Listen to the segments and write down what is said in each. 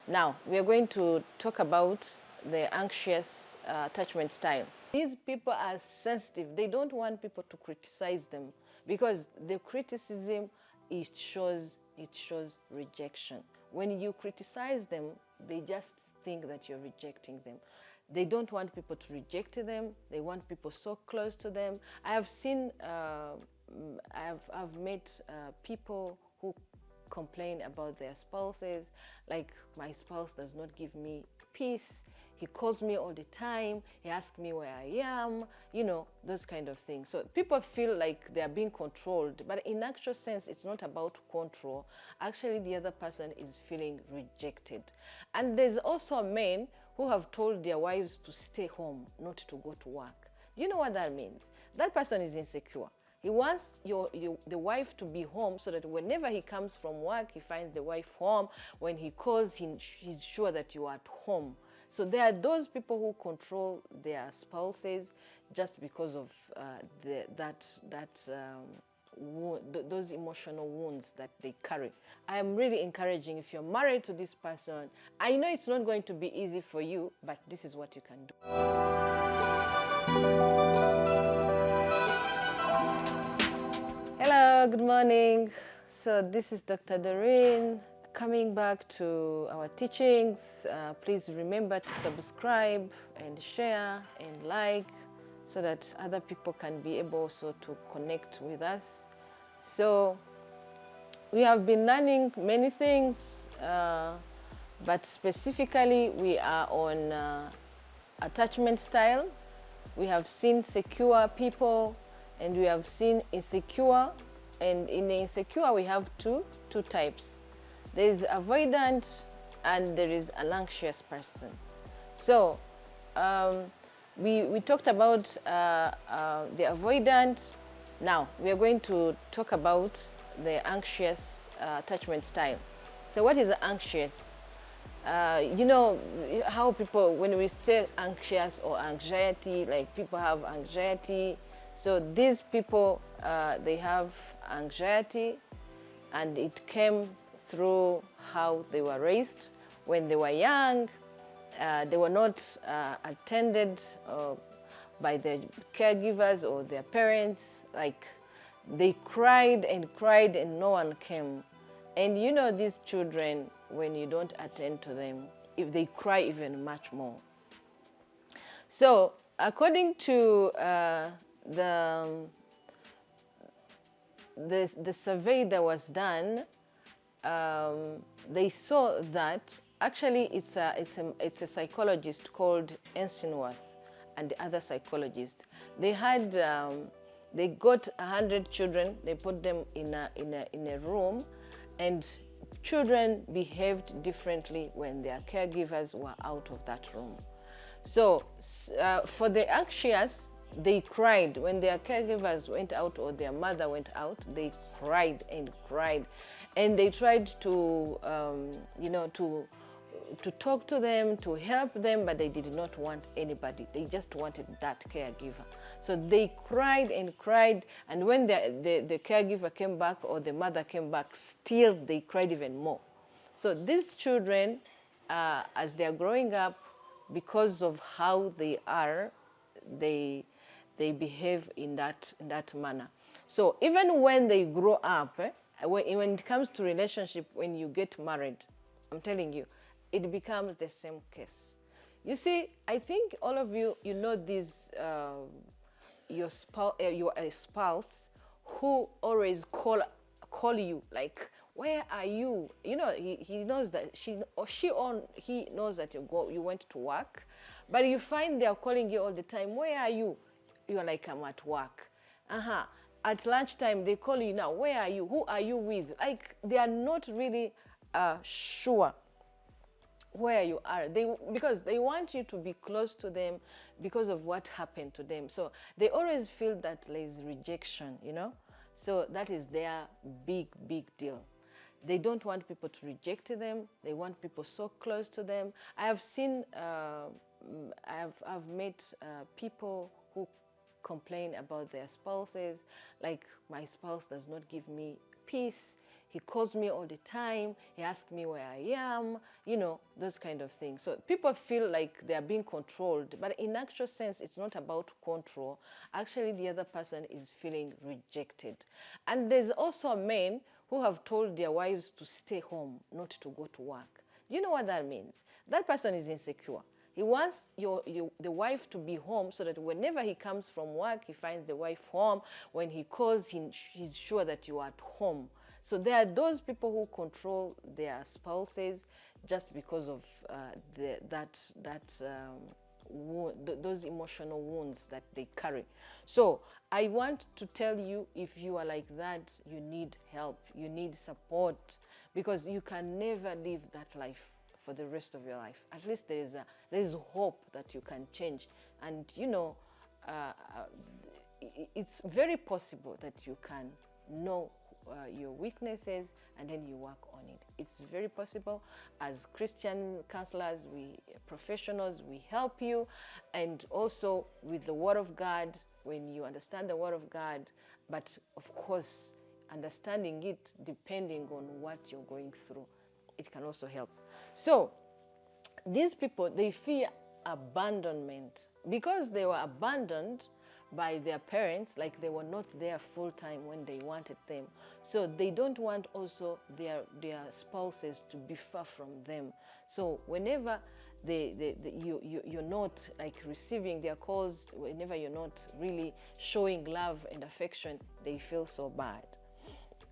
Now, we are going to talk about the anxious attachment style. These people are sensitive. They don't want people to criticize them because the criticism, it shows rejection. When you criticize them, they just think that you're rejecting them. They don't want people to reject them. They want people so close to them. I have seen, I've met people who complain about their spouses, like, my spouse does not give me peace, he calls me all the time, he asks me where I am, you know, those kind of things. So people feel like they are being controlled, but in actual sense, it's not about control. Actually, the other person is feeling rejected. And there's also men who have told their wives to stay home, not to go to work. Do you know what that means? That person is insecure. He wants the wife to be home so that whenever he comes from work, he finds the wife home. When he calls, he's sure that you are at home. So there are those people who control their spouses just because of those emotional wounds that they carry. I am really encouraging, if you're married to this person, I know it's not going to be easy for you, but this is what you can do. Hello, good morning. So this is Dr. Doreen coming back to our teachings. Please remember to subscribe and share and like so that other people can be able also to connect with us. So we have been learning many things, but specifically we are on attachment style. We have seen secure people and we have seen insecure. And in the insecure, we have two types. There is avoidant and there is an anxious person. So we talked about the avoidant. Now we are going to talk about the anxious attachment style. So what is anxious? You know how people, when we say anxious or anxiety, like people have anxiety. So these people, they have anxiety, and it came through how they were raised. When they were young, they were not attended by their caregivers or their parents. Like, they cried and cried and no one came. And you know, these children, when you don't attend to them, if they cry even much more. So according to the survey that was done, they saw that actually it's a psychologist called Ensinworth and the other psychologist. They had they got 100 children. They put them in a room, and children behaved differently when their caregivers were out of that room. So for the anxious, they cried when their caregivers went out or their mother went out. They cried and cried, and they tried to you know, to talk to them, to help them, but they did not want anybody. They just wanted that caregiver. So they cried and cried, and when the caregiver came back or the mother came back, still they cried even more. So these children, as they are growing up, because of how they are, they behave in that manner. So even when they grow up, when it comes to relationship, when you get married, I'm telling you, it becomes the same case. You see, I think all of you, you know this, your spouse who always call you, like, where are you? You know, he knows that he knows that you went to work, but you find they are calling you all the time. Where are you? You're like, I'm at work. At lunchtime, they call you now. Where are you? Who are you with? Like, they are not really sure where you are. Because they want you to be close to them because of what happened to them. So they always feel that there is rejection, you know. So that is their big deal. They don't want people to reject them. They want people so close to them. I have seen, I've met people who complain about their spouses, like, my spouse does not give me peace, He calls me all the time. He asks me where I am, those kind of things. So people feel like they are being controlled, but in actual sense, it's not about control. Actually, the other person is feeling rejected. And there's also men who have told their wives to stay home, not to go to work. Do you know what that means? That person is insecure. He wants the wife to be home so that whenever he comes from work, he finds the wife home. When he calls, he's sure that you are at home. So there are those people who control their spouses just because of those emotional wounds that they carry. So I want to tell you, if you are like that, you need help, you need support, because you can never live that life for the rest of your life. At least there is hope that you can change. And it's very possible that you can know your weaknesses and then you work on it. It's very possible. As Christian counselors, professionals, we help you. And also with the Word of God, when you understand the Word of God, but of course, understanding it depending on what you're going through, it can also help. So these people, they fear abandonment because they were abandoned by their parents, like they were not there full time when they wanted them. So they don't want also their spouses to be far from them. So whenever you're not like receiving their calls, whenever you're not really showing love and affection, they feel so bad.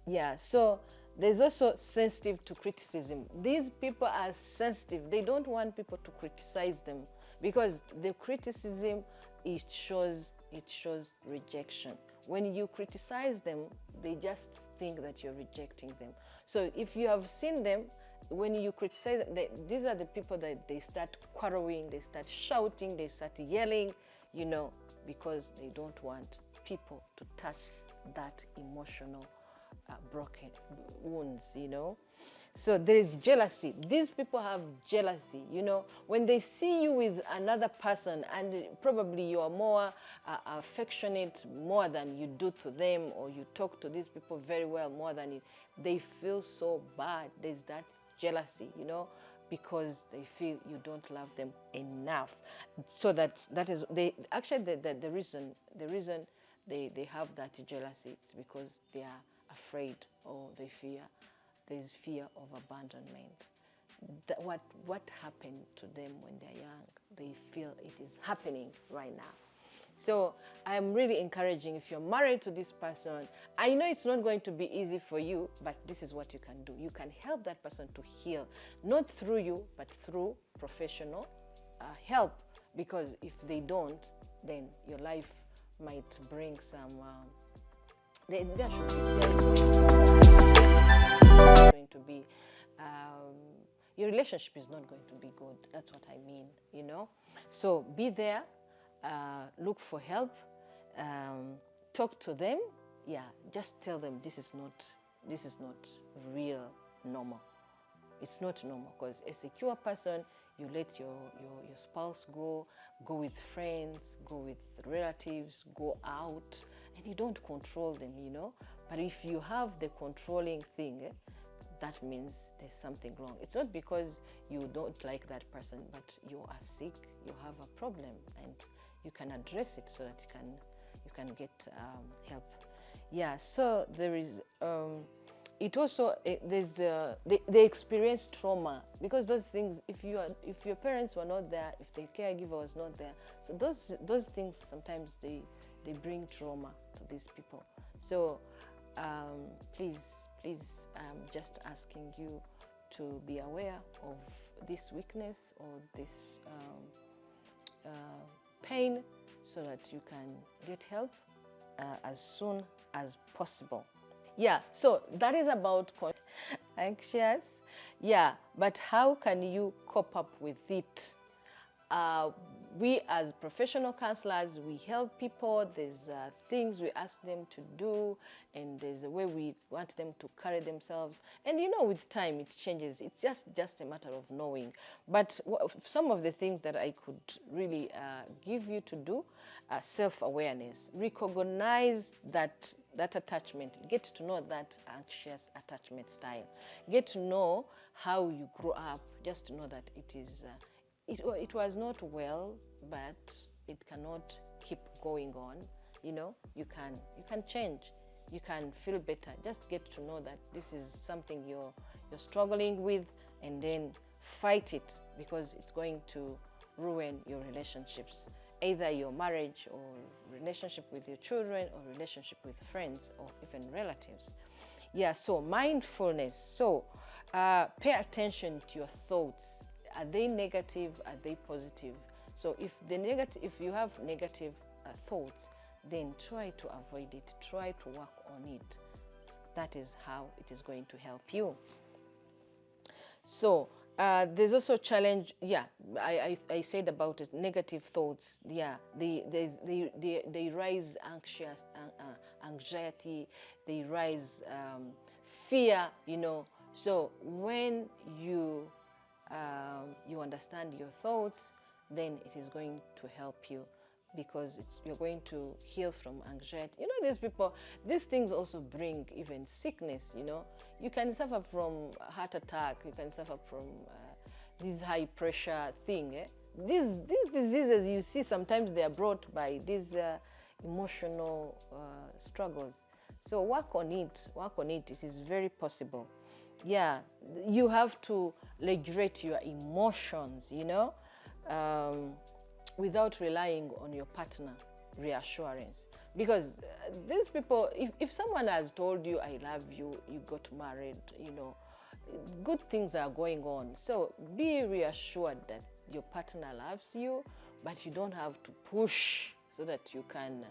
Yeah, so there's also sensitive to criticism. These people are sensitive. They don't want people to criticize them because the criticism, it shows rejection. When you criticize them, they just think that you're rejecting them. So if you have seen them, when you criticize them, these are the people that they start quarreling, they start shouting, they start yelling, because they don't want people to touch that emotional broken wounds, So there is jealousy. These people have jealousy, when they see you with another person and probably you are more affectionate more than you do to them, or you talk to these people very well more than it, they feel so bad. There's that jealousy, because they feel you don't love them enough. So that is the reason they have that jealousy. It's because they are afraid, or there is fear of abandonment. What happened to them when they're young, they feel it is happening right now. So I'm really encouraging, if you're married to this person, I know it's not going to be easy for you, but this is what you can do. You can help that person to heal, not through you, but through professional help, because if they don't, then your life might bring some there is going to be your relationship is not going to be good. That's what I mean, So be there, look for help, talk to them. Yeah, just tell them this is not real normal. It's not normal, because a secure person, you let your spouse go with friends, go with relatives, go out, and you don't control them, But if you have the controlling thing, that means there's something wrong. It's not because you don't like that person, but you are sick, you have a problem, and you can address it so that you can get help. Yeah, so there is they experience trauma, because those things, if your parents were not there, if the caregiver was not there, so those things sometimes they bring trauma to these people. So please, I'm just asking you to be aware of this weakness or this pain, so that you can get help as soon as possible. Yeah, so that is about anxious. Yeah, but how can you cope up with it? We as professional counselors, we help people. There's things we ask them to do, and there's a way we want them to carry themselves. And with time it changes. It's just a matter of knowing. But some of the things that I could really give you to do are self-awareness. Recognize that that attachment. Get to know that anxious attachment style. Get to know how you grew up, just to know that it was not well, but it cannot keep going on. You know, you can change. You can feel better. Just get to know that this is something you're struggling with, and then fight it, because it's going to ruin your relationships, either your marriage or relationship with your children or relationship with friends or even relatives. Yeah, so mindfulness. So pay attention to your thoughts. Are they negative? Are they positive? So if you have negative thoughts, then try to avoid it. Try to work on it. That is how it is going to help you. So there's also a challenge. Yeah, I said about it, negative thoughts. Yeah, they rise anxiety. They rise fear. You know. So when you understand your thoughts, then it is going to help you, because you're going to heal from anxiety. You know, these things also bring even sickness. You know, you can suffer from heart attack. You can suffer from this high pressure thing. These diseases, you see, sometimes they are brought by these emotional struggles. So work on it. Work on it. It is very possible. Yeah, you have to regulate your emotions. You know. Without relying on your partner reassurance, because these people, if someone has told you I love you, you got married, you know, good things are going on. So be reassured that your partner loves you, but you don't have to push so that you can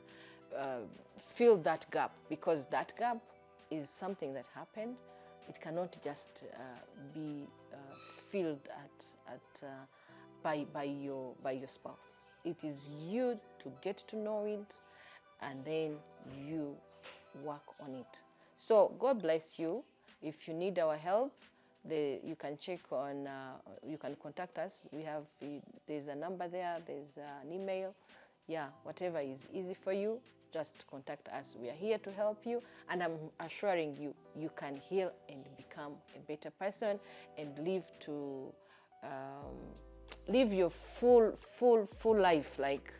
fill that gap, because that gap is something that happened. It cannot just be filled by your spouse. It is you to get to know it, and then you work on it. So God bless you. If you need our help, you can check on. You can contact us. There's a number there. There's an email. Yeah, whatever is easy for you, just contact us. We are here to help you, and I'm assuring you, you can heal and become a better person and live your full life. Like,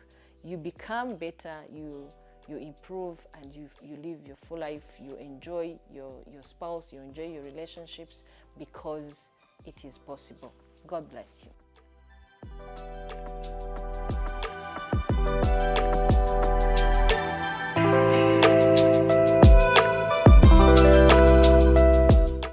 you become better, you improve, and you live your full life. You enjoy your spouse, you enjoy your relationships, because it is possible. God bless you.